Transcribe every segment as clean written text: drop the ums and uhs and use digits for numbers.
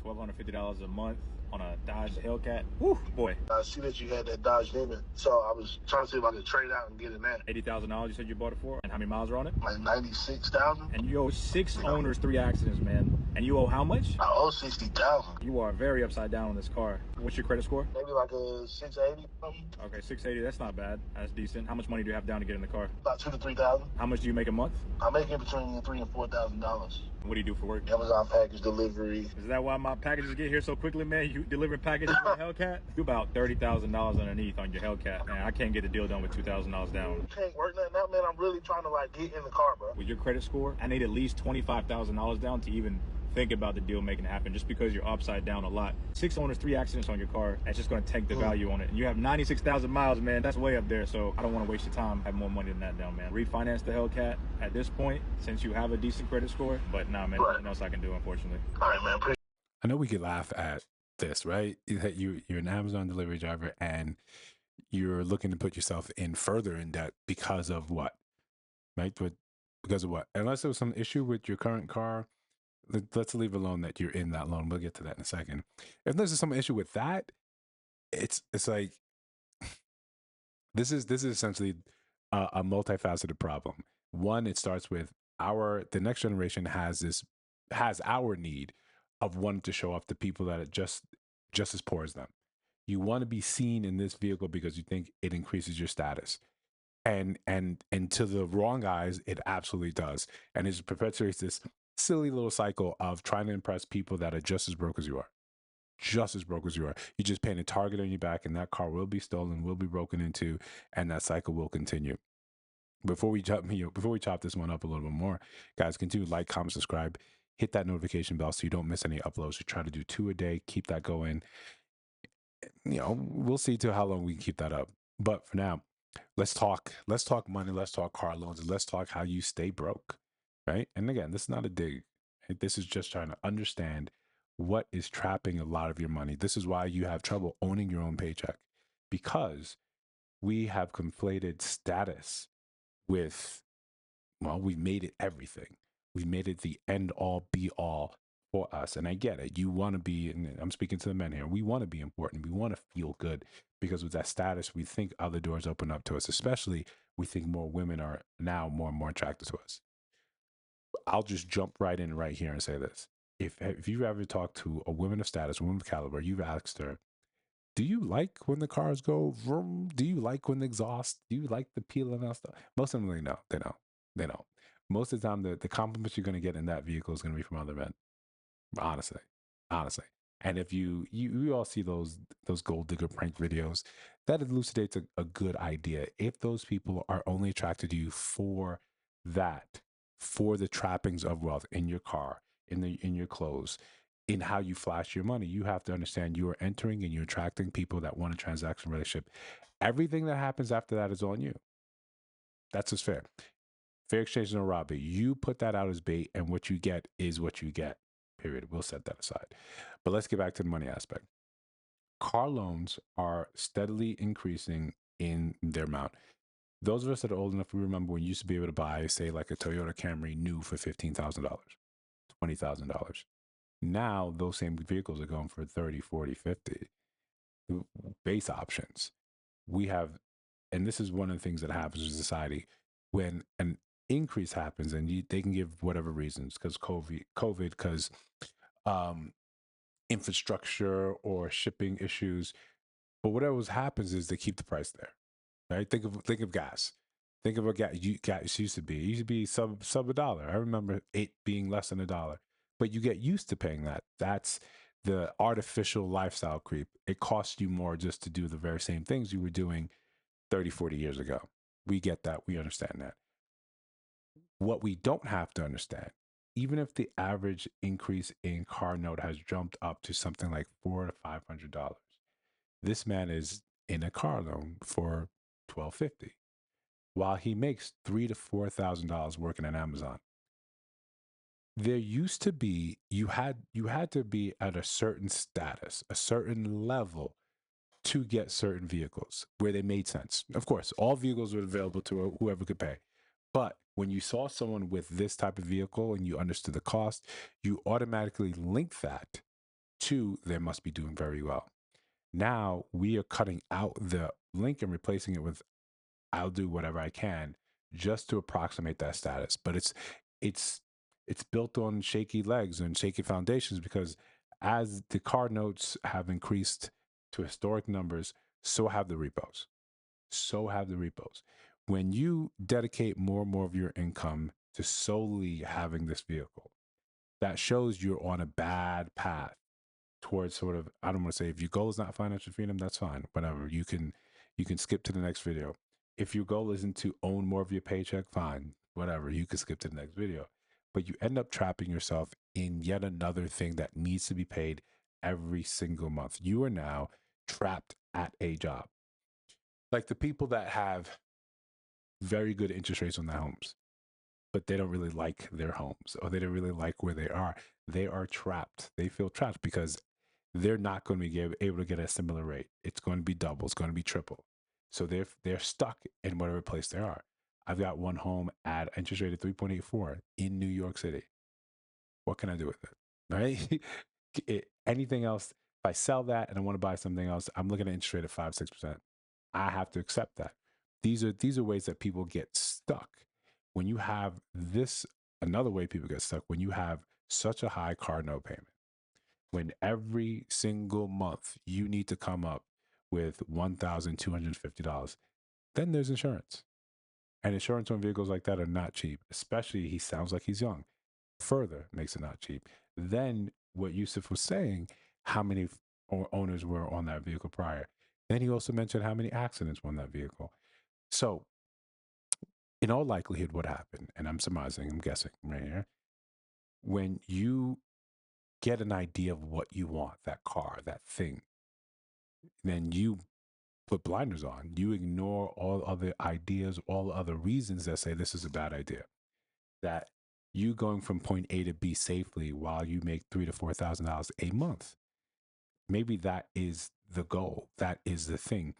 $1,250 a month on a Dodge Hellcat. Woo, boy. I see that you had that Dodge Demon, so I was trying to see if I could trade out and get in that. $80,000 you said you bought it for? And how many miles are on it? Like 96,000. And you owe 6 owners, 3 accidents, man. And you owe how much? I owe 60,000. You are very upside down on this car. What's your credit score? Maybe like a 680 something. Okay, 680, that's not bad. That's decent. How much money do you have down to get in the car? About 2,000 to 3,000. How much do you make a month? I'm making between $3,000 and $4,000. What do you do for work? Amazon package delivery. Is that why my packages get here so quickly, man? You delivering packages with a Hellcat? You about $30,000 underneath on your Hellcat. Man, I can't get the deal done with $2,000 down. You can't work nothing out, man. I'm really trying to like get in the car, bro. With your credit score, I need at least $25,000 down to even think about the deal making it happen, just because you're upside down a lot. 6 owners, 3 accidents on your car, that's just going to tank the value on it. And you have 96,000 miles, man. That's way up there. So I don't want to waste your time. Have more money than that down, man. Refinance the Hellcat at this point, since you have a decent credit score. But nah, man, nothing else I can do, unfortunately. All right, man. I know we could laugh at this, right? That you're an Amazon delivery driver and you're looking to put yourself in further in debt because of what, right? But because of what? Unless there was some issue with your current car, let's leave alone that you're in that loan. We'll get to that in a second. If there's some issue with that, it's like this is essentially a multifaceted problem. One, it starts with the next generation has our need of wanting to show off the people that are just as poor as them. You want to be seen in this vehicle because you think it increases your status. And to the wrong eyes, it absolutely does. And it perpetuates this silly little cycle of trying to impress people that are just as broke as you are. Just as broke as you are. You're just paying a target on your back, and that car will be stolen, will be broken into, and that cycle will continue. Before we chop this one up a little bit more, guys, continue to like, comment, subscribe, hit that notification bell so you don't miss any uploads. We try to do 2 a day. Keep that going. We'll see to how long we can keep that up. But for now, let's talk money. Let's talk car loans. And let's talk how you stay broke. Right. And again, this is not a dig. Right? This is just trying to understand what is trapping a lot of your money. This is why you have trouble owning your own paycheck, because we have conflated status with, well, we've made it everything. We've made it the end all be all for us. And I get it. You want to be, and I'm speaking to the men here, we want to be important. We want to feel good, because with that status, we think other doors open up to us, especially we think more women are now more and more attracted to us. I'll just jump right in right here and say this. If you've ever talked to a woman of status, a woman of caliber, you've asked her, do you like when the cars go vroom? Do you like when the exhaust? Do you like the peeling and stuff? Most of them, no, they don't. Most of the time, the compliments you're going to get in that vehicle is going to be from other men. Honestly. And if you all see those gold digger prank videos, that elucidates a good idea. If those people are only attracted to you for that, for the trappings of wealth in your car, in your clothes, in how you flash your money, you have to understand you are entering and you're attracting people that want a transaction relationship. Everything that happens after that is on you. That's just fair. Fair exchange is no robbery. You put that out as bait, and what you get is what you get. Period. We'll set that aside. But let's get back to the money aspect. Car loans are steadily increasing in their amount. Those of us that are old enough, we remember when you used to be able to buy, say, like a Toyota Camry new for $15,000, $20,000. Now, those same vehicles are going for 30, 40, 50. Base options. We have, and this is one of the things that happens in society when an increase happens, and they can give whatever reasons, because COVID, because infrastructure or shipping issues. But whatever happens is they keep the price there. Right? Think of gas. Think of what gas used to be. It used to be sub $1. I remember it being less than $1. But you get used to paying that. That's the artificial lifestyle creep. It costs you more just to do the very same things you were doing 30, 40 years ago. We get that. We understand that. What we don't have to understand, even if the average increase in car note has jumped up to something like $400 to $500, this man is in a car loan for $1,250, while he makes $3,000 to $4,000 working at Amazon. There used to be, you had to be at a certain status, a certain level, to get certain vehicles where they made sense. Of course, all vehicles were available to whoever could pay. But when you saw someone with this type of vehicle and you understood the cost, you automatically link that Two, they must be doing very well. Now we are cutting out the link and replacing it with I'll do whatever I can just to approximate that status. But it's it's built on shaky legs and shaky foundations because as the car notes have increased to historic numbers, so have the repos. So have the repos. When you dedicate more and more of your income to solely having this vehicle, that shows you're on a bad path towards sort of, I don't want to say, if your goal is not financial freedom, that's fine. Whatever. You can skip to the next video. If your goal isn't to own more of your paycheck, fine. Whatever. You can skip to the next video. But you end up trapping yourself in yet another thing that needs to be paid every single month. You are now trapped at a job. Like the people that have very good interest rates on their homes, but they don't really like their homes or they don't really like where they are. They are trapped. They feel trapped because they're not going to be able to get a similar rate. It's going to be double. It's going to be triple. So they're stuck in whatever place they are. I've got one home at interest rate of 3.84 in New York City. What can I do with it? Right? Anything else? If I sell that and I want to buy something else, I'm looking at interest rate of 5-6%. I have to accept that. These are ways that people get stuck. When you have this, another way people get stuck when you have such a high car note payment, when every single month you need to come up with $1,250, then there's insurance. And insurance on vehicles like that are not cheap, especially he sounds like he's young. Further makes it not cheap. Then what Yusuf was saying, how many owners were on that vehicle prior. Then he also mentioned how many accidents were on that vehicle. So in all likelihood, what happened, and I'm surmising, I'm guessing right here, when you get an idea of what you want, that car, that thing, then you put blinders on. You ignore all other ideas, all other reasons that say this is a bad idea. That you going from point A to B safely while you make $3,000 to $4,000 a month. Maybe that is the goal. That is the thing.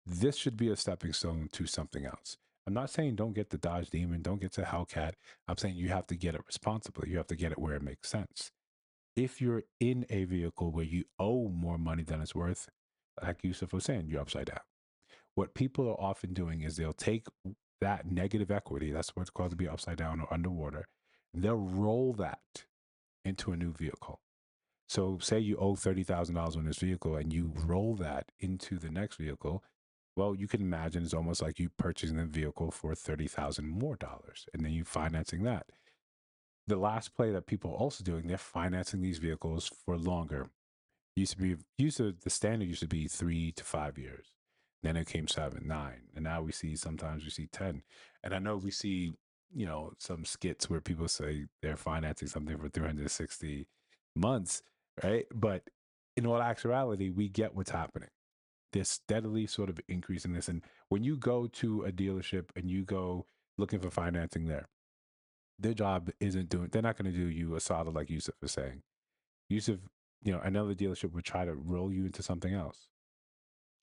This should be a stepping stone to something else. I'm not saying don't get the Dodge Demon, don't get the Hellcat. I'm saying you have to get it responsibly. You have to get it where it makes sense. If you're in a vehicle where you owe more money than it's worth, like Yusuf was saying, you're upside down. What people are often doing is they'll take that negative equity, that's what's called to be upside down or underwater, they'll roll that into a new vehicle. So say you owe $30,000 on this vehicle and you roll that into the next vehicle. Well, you can imagine it's almost like you purchasing the vehicle for $30,000 more dollars, and then you financing that. The last play that people are also doing, they're financing these vehicles for longer. The standard used to be 3 to 5 years. Then it came 7, 9, and now sometimes we see 10. And I know we see, some skits where people say they're financing something for 360 months, right? But in all actuality, we get what's happening. They're steadily sort of increasing this. And when you go to a dealership and you go looking for financing there, their job they're not going to do you a solid like Yusuf is saying. Yusuf, another dealership would try to roll you into something else.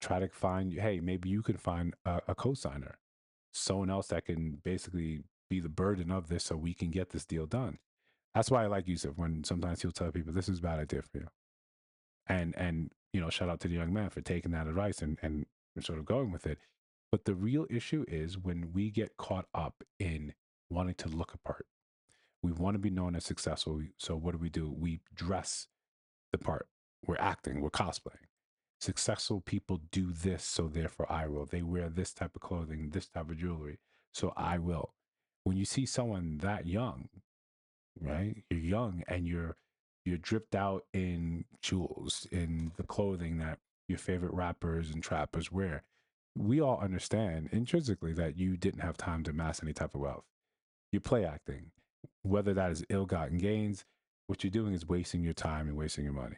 Try to find, hey, maybe you could find a co-signer, someone else that can basically be the burden of this so we can get this deal done. That's why I like Yusuf when sometimes he'll tell people this is a bad idea for you. And shout out to the young man for taking that advice and sort of going with it. But the real issue is when we get caught up in wanting to look apart. We want to be known as successful. So what do? We dress the part. We're acting, we're cosplaying. Successful people do this, so therefore I will. They wear this type of clothing, this type of jewelry, so I will. When you see someone that young, right? You're young and you're dripped out in jewels, in the clothing that your favorite rappers and trappers wear. We all understand intrinsically that you didn't have time to amass any type of wealth. You're play acting, whether that is ill-gotten gains. What you're doing is wasting your time and wasting your money.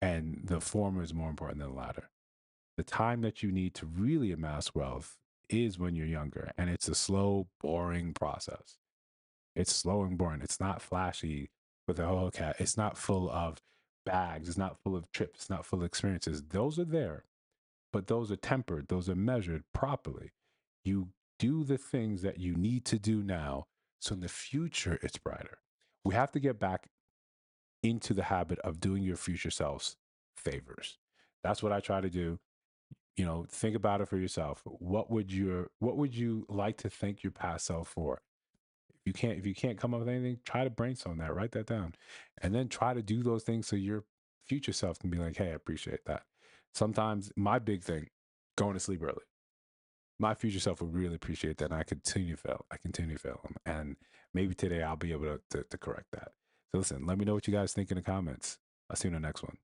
And the former is more important than the latter. The time that you need to really amass wealth is when you're younger. And it's a slow, boring process. It's slow and boring. It's not flashy with a Hellcat. It's not full of bags. It's not full of trips. It's not full of experiences. Those are there, but those are tempered. Those are measured properly. You do the things that you need to do now. So in the future, it's brighter. We have to get back into the habit of doing your future selves favors. That's what I try to do. You know, think about it for yourself. What would you like to thank your past self for? If you can't come up with anything, try to brainstorm that, write that down, and then try to do those things so your future self can be like, hey, I appreciate that. Sometimes my big thing, going to sleep early. My future self would really appreciate that. And I continue to fail. I continue to fail. And maybe today I'll be able to correct that. So listen, let me know what you guys think in the comments. I'll see you in the next one.